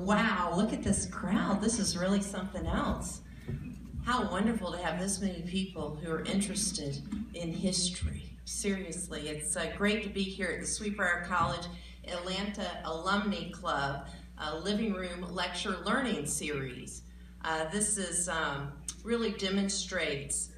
Wow, look at this crowd. This is really something else. How wonderful to have this many people who are interested in history. Seriously, it's great to be here at the Sweetbriar College Atlanta Alumni Club Living Room Lecture Learning Series. This is really demonstrates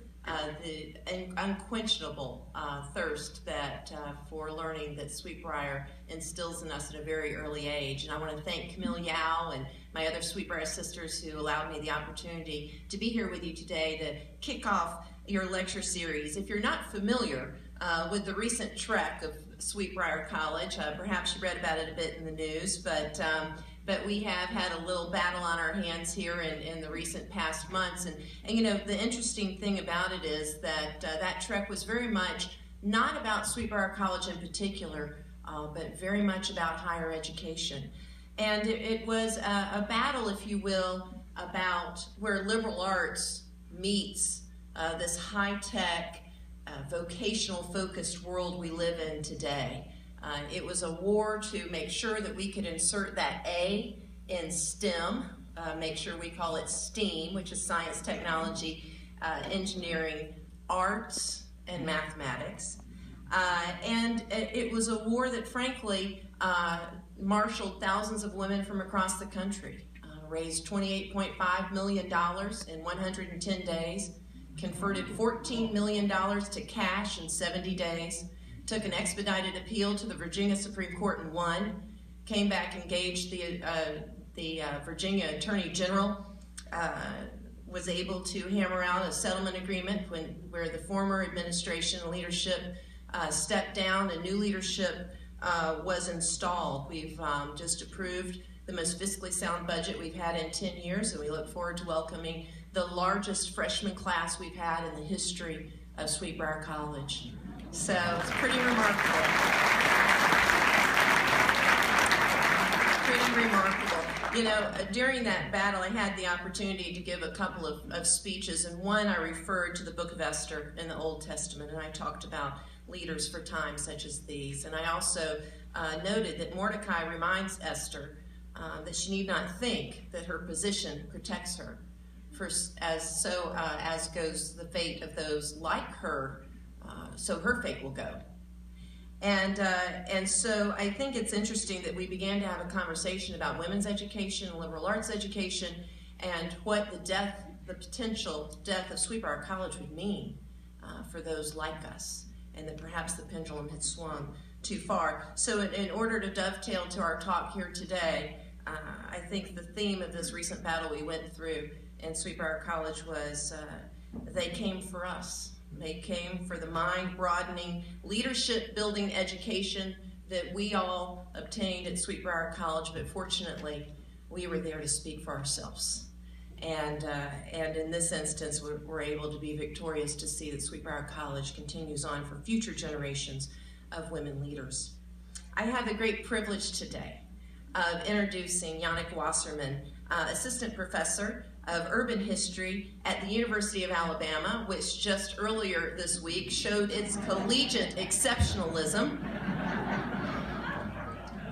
the unquenchable thirst that for learning that Sweetbriar instills in us at a very early age. And I want to thank Camille Yao and my other Sweetbriar sisters who allowed me the opportunity to be here with you today to kick off your lecture series. If you're not familiar with the recent trek of Sweetbriar College, perhaps you read about it a bit in the news, but we have had a little battle on our hands here in the recent past months. And you know, the interesting thing about it is that that trek was very much not about Sweetbriar College in particular, but very much about higher education. And it was a battle, if you will, about where liberal arts meets this high-tech, vocational focused world we live in today. It was a war to make sure that we could insert that A in STEM, make sure we call it STEAM, which is science, technology, engineering, arts, and mathematics. And it was a war that frankly marshaled thousands of women from across the country, raised $28.5 million in 110 days, converted $14 million to cash in 70 days, took an expedited appeal to the Virginia Supreme Court and won, came back, engaged the Virginia Attorney General, was able to hammer out a settlement agreement where the former administration and leadership stepped down and new leadership was installed. We've just approved the most fiscally sound budget we've had in 10 years, and we look forward to welcoming the largest freshman class we've had in the history of Sweetbriar College. So it's pretty remarkable. Pretty remarkable. You know, during that battle, I had the opportunity to give a couple of speeches, and one I referred to the book of Esther in the Old Testament, and I talked about leaders for times such as these. And I also noted that Mordecai reminds Esther that she need not think that her position protects her, as goes the fate of those like her, so her fate will go. And so I think it's interesting that we began to have a conversation about women's education, liberal arts education, and what the potential death of Sweetbriar College would mean for those like us, and that perhaps the pendulum had swung too far. So in order to dovetail to our talk here today, I think the theme of this recent battle we went through in Sweetbriar College was they came for us. They came for the mind-broadening, leadership-building education that we all obtained at Sweetbriar College, but fortunately, we were there to speak for ourselves. And in this instance, we're able to be victorious to see that Sweetbriar College continues on for future generations of women leaders. I have the great privilege today of introducing Yannick Wasserman, Assistant Professor of Urban History at the University of Alabama, which just earlier this week showed its collegiate exceptionalism.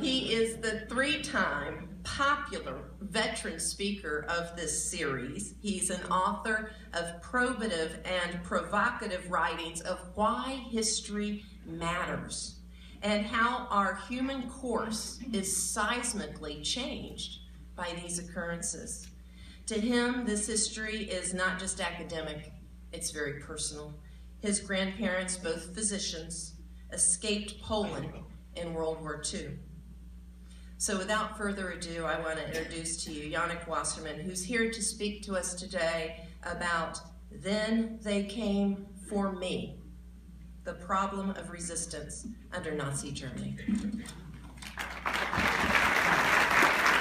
He is the three-time popular veteran speaker of this series. He's an author of probative and provocative writings of why history matters and how our human course is seismically changed by these occurrences. To him, this history is not just academic, it's very personal. His grandparents, both physicians, escaped Poland in World War II. So without further ado, I want to introduce to you Yannick Wasserman, who's here to speak to us today about Then They Came for Me, the problem of resistance under Nazi Germany.